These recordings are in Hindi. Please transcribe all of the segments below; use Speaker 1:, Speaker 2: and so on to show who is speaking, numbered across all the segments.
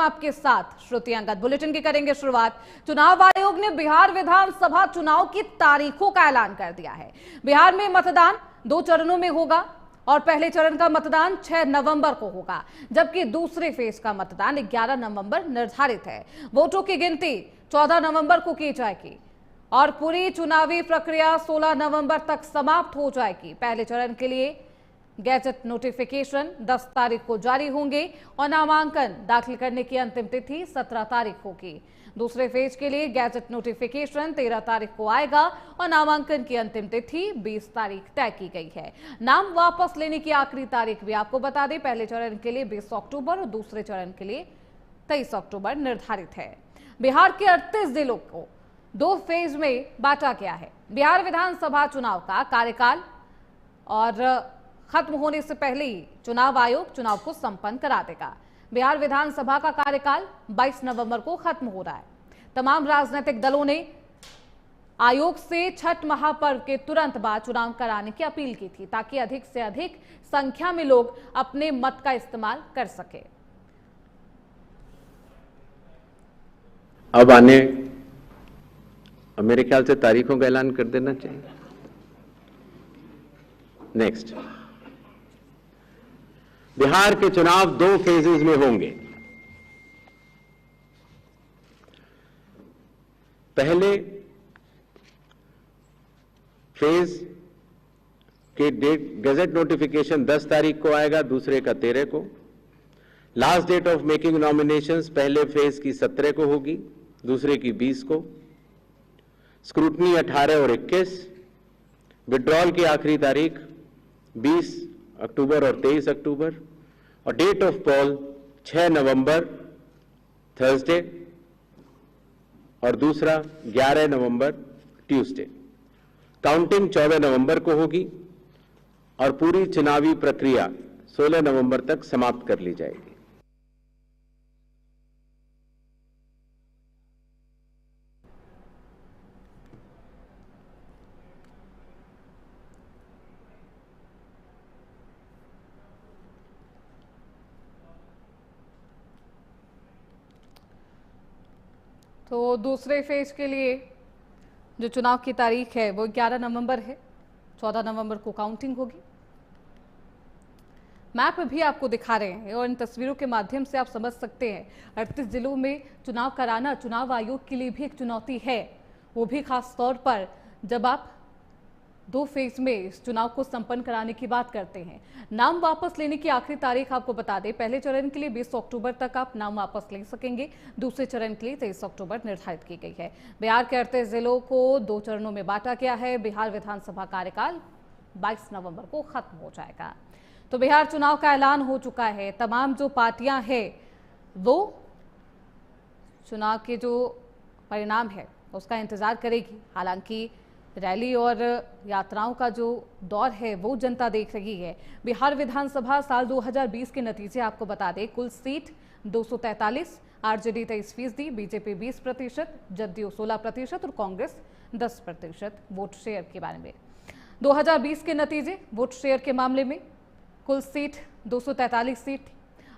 Speaker 1: आपके साथ श्रुति अंगद। बुलेटिन की करेंगे शुरुआत। चुनाव आयोग ने बिहार विधानसभा चुनाव की तारीखों का ऐलान कर दिया है। बिहार में मतदान 2 चरणों में होगा और पहले चरण का मतदान 6 नवंबर को होगा, जबकि दूसरे फेज का मतदान 11 नवंबर निर्धारित है। वोटों की गिनती 14 नवंबर को की जाएगी और पूरी चुनावी प्रक्रिया 16 नवंबर तक समाप्त हो जाएगी। पहले चरण के लिए गैजेट नोटिफिकेशन 10 तारीख को जारी होंगे और नामांकन दाखिल करने की अंतिम तिथि 17 तारीख होगी। दूसरे फेज के लिए गैजेट नोटिफिकेशन 13 तारीख को आएगा और नामांकन की अंतिम तिथि 20 तारीख तय की गई है। नाम वापस लेने की आखिरी तारीख भी आपको बता दें, पहले चरण के लिए 20 अक्टूबर और दूसरे चरण के लिए 23 अक्टूबर निर्धारित है। बिहार के 38 जिलों को 2 फेज में बांटा गया है। बिहार विधानसभा चुनाव का कार्यकाल और खत्म होने से पहले ही चुनाव आयोग चुनाव को संपन्न करा देगा। बिहार विधानसभा का कार्यकाल 22 नवंबर को खत्म हो रहा है। तमाम राजनीतिक दलों ने आयोग से छठ महापर्व के तुरंत बाद चुनाव कराने की अपील की थी, ताकि अधिक से अधिक संख्या में लोग अपने मत का इस्तेमाल कर सके।
Speaker 2: अब मेरे ख्याल से तारीखों का ऐलान कर देना चाहिए। नेक्स्ट, बिहार के चुनाव 2 फेजेस में होंगे। पहले फेज के गैजेट नोटिफिकेशन 10 तारीख को आएगा, दूसरे का 13 को। Last date of making nominations पहले फेज की 17 को होगी, दूसरे की 20 को। स्क्रूटनी 18 और 21। विड्रॉल की आखिरी तारीख 20 अक्टूबर और 23 अक्टूबर और date of poll 6 November Thursday और दूसरा 11 नवंबर ट्यूसडे। काउंटिंग 14 नवंबर को होगी और पूरी चुनावी प्रक्रिया 16 नवंबर तक समाप्त कर ली जाएगी।
Speaker 1: तो दूसरे फेज के लिए जो चुनाव की तारीख है वो 11 नवंबर है। 14 नवंबर को काउंटिंग होगी। मैप भी आपको दिखा रहे हैं और इन तस्वीरों के माध्यम से आप समझ सकते हैं 38 जिलों में चुनाव कराना चुनाव आयोग के लिए भी एक चुनौती है, वो भी खास तौर पर जब आप 2 फेज में इस चुनाव को संपन्न कराने की बात करते हैं। नाम वापस लेने की आखिरी तारीख आपको बता दें, पहले चरण के लिए 20 अक्टूबर तक आप नाम वापस ले सकेंगे, दूसरे चरण के लिए 23 अक्टूबर निर्धारित की गई है। बिहार के 38 जिलों को 2 चरणों में बांटा गया है। बिहार विधानसभा कार्यकाल 22 नवंबर को खत्म हो जाएगा। तो बिहार चुनाव का ऐलान हो चुका है। तमाम जो पार्टियां हैं वो चुनाव के जो परिणाम है उसका इंतजार करेगी। हालांकि रैली और यात्राओं का जो दौर है वो जनता देख रही है। बिहार विधानसभा साल 2020 के नतीजे आपको बता दें, कुल सीट 243, आरजेडी 23%, बीजेपी 20%, जदयू 16% और कांग्रेस 10% वोट शेयर के बारे में। 2020 के नतीजे वोट शेयर के मामले में कुल सीट 243 सीट,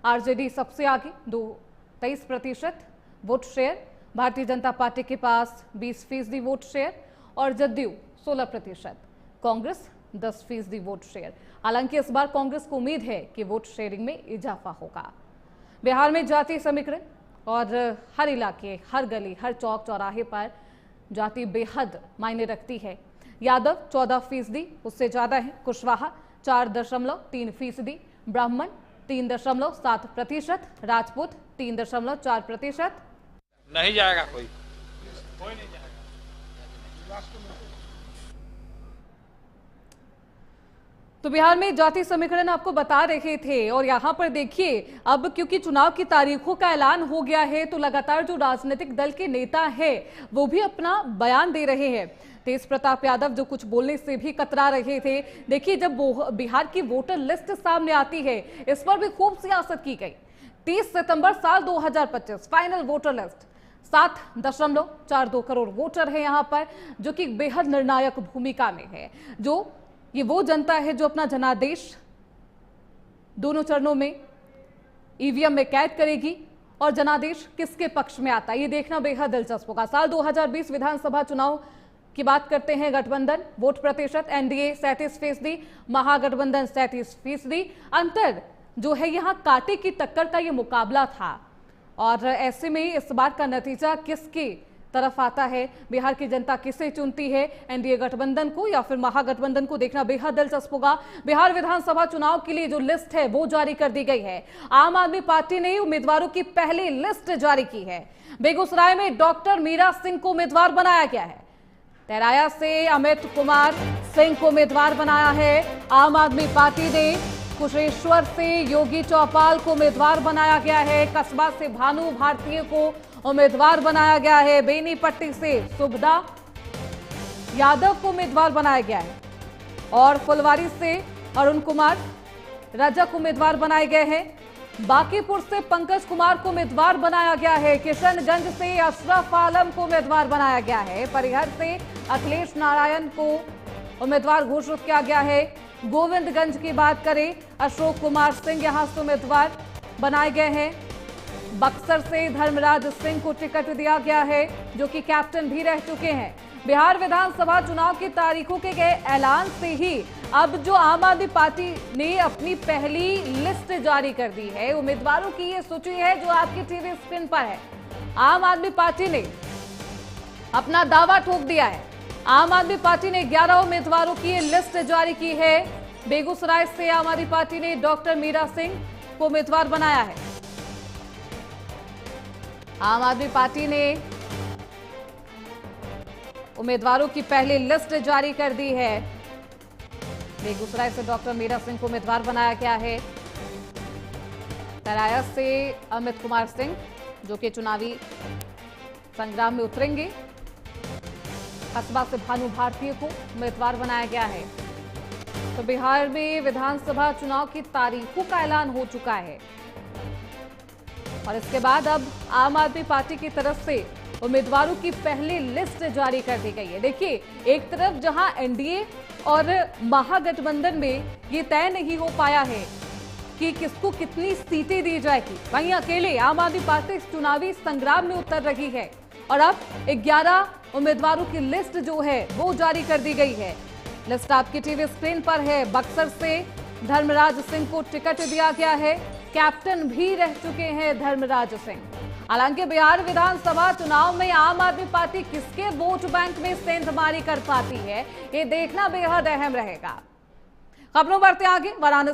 Speaker 1: आरजेडी सबसे आगे 23% vote share, Bharatiya Janata party के पास 20% वोट शेयर और जदयू 16%, कांग्रेस 10% वोट शेयर। हालांकि इस बार कांग्रेस को उम्मीद है कि वोट शेयरिंग में इजाफा होगा। बिहार में जातीय समीकरण और हर इलाके, हर गली, हर चौक चौराहे पर जाति बेहद मायने रखती है। यादव 14%, उससे ज्यादा है कुशवाहा 4.3%, ब्राह्मण 3.7%, राजपूत 3.4%।
Speaker 3: नहीं जाएगा कोई नहीं जाएगा।
Speaker 1: तो बिहार में जाति समीकरण आपको बता रहे थे और यहाँ पर देखिए अब क्योंकि चुनाव की तारीखों का ऐलान हो गया है तो लगातार जो राजनीतिक दल के नेता है वो भी अपना बयान दे रहे हैं। तेज प्रताप यादव जो कुछ बोलने से भी कतरा रहे थे। देखिए जब बिहार की वोटर लिस्ट सामने आती है इस पर भी खूब सियासत की गई। 30 सितंबर साल 2025 final voter list 7.42 crore voter है यहाँ पर, जो कि बेहद निर्णायक भूमिका में है। जो ये वो जनता है जो अपना जनादेश दोनों चरणों में ईवीएम में कैद करेगी और जनादेश किसके पक्ष में आता है, ये देखना बेहद दिलचस्प होगा। साल 2020 विधानसभा चुनाव की बात करते हैं। गठबंधन वोट प्रतिशत एनडीए 37%, महागठबंधन 37%। अंतर जो है यहाँ कांटे की टक्कर का ये मुकाबला था और ऐसे में इस बार का नतीजा किसकी तरफ आता है, बिहार की जनता किसे चुनती है, एनडीए गठबंधन को या फिर महागठबंधन को, देखना बेहद दिलचस्प होगा। बिहार विधानसभा चुनाव के लिए जो लिस्ट है वो जारी कर दी गई है। आम आदमी पार्टी ने उम्मीदवारों की पहली लिस्ट जारी की है। बेगूसराय में डॉक्टर मीरा सिंह को उम्मीदवार बनाया गया है। तेराया से अमित कुमार सिंह को उम्मीदवार बनाया है। आम आदमी पार्टी ने कुशेश्वर से योगी चौपाल को उम्मीदवार बनाया गया है। कस्बा से भानु भारतीय को उम्मीदवार बनाया गया है। बेनीपट्टी से सुभदा यादव को उम्मीदवार बनाया गया है और फुलवारी से अरुण कुमार रजक उम्मीदवार बनाए गए हैं। बांकीपुर से पंकज कुमार को उम्मीदवार बनाया गया है। किशनगंज से अशरफ आलम को उम्मीदवार बनाया गया है। परिहर से अखिलेश नारायण को उम्मीदवार घोषित किया गया है। गोविंदगंज की बात करें, अशोक कुमार सिंह यहां से उम्मीदवार बनाए गए हैं। बक्सर से धर्मराज सिंह को टिकट दिया गया है, जो कि कैप्टन भी रह चुके हैं। बिहार विधानसभा चुनाव की तारीखों के गए ऐलान से ही अब जो आम आदमी पार्टी ने अपनी पहली लिस्ट जारी कर दी है, उम्मीदवारों की ये सूची है जो आपकी टीवी स्क्रीन पर है। आम आदमी पार्टी ने अपना दावा ठोक दिया है। आम आदमी पार्टी ने 11 उम्मीदवारों की लिस्ट जारी की है। बेगूसराय से आम आदमी पार्टी ने डॉक्टर मीरा सिंह को उम्मीदवार बनाया है। आम आदमी पार्टी ने उम्मीदवारों की पहली लिस्ट जारी कर दी है। बेगूसराय से डॉक्टर मीरा सिंह को उम्मीदवार बनाया गया है। तराया से अमित कुमार सिंह जो कि चुनावी संग्राम में उतरेंगे। कस्बा से भानु भारतीय को उम्मीदवार बनाया गया है। तो बिहार में विधानसभा चुनाव की तारीखों का ऐलान हो चुका है और इसके बाद अब आम आदमी पार्टी की तरफ से उम्मीदवारों की पहली लिस्ट जारी कर दी गई है। देखिए, एक तरफ जहां एनडीए और महागठबंधन में ये तय नहीं हो पाया है कि किसको कितनी सीटें दी जाएगी, वहीं अकेले आम आदमी पार्टी इस चुनावी संग्राम में उतर रही है और अब 11 उम्मीदवारों की लिस्ट जो है वो जारी कर दी गई है। लिस्ट आपकी टीवी स्क्रीन पर है। बक्सर से धर्मराज सिंह को टिकट दिया गया है। कैप्टन भी रह चुके हैं धर्मराज सिंह। हालांकि बिहार विधानसभा चुनाव में आम आदमी पार्टी किसके वोट बैंक में सेंधमारी कर पाती है, ये देखना बेहद अहम रहेगा। खबरों बढ़ते आगे। वाराणसी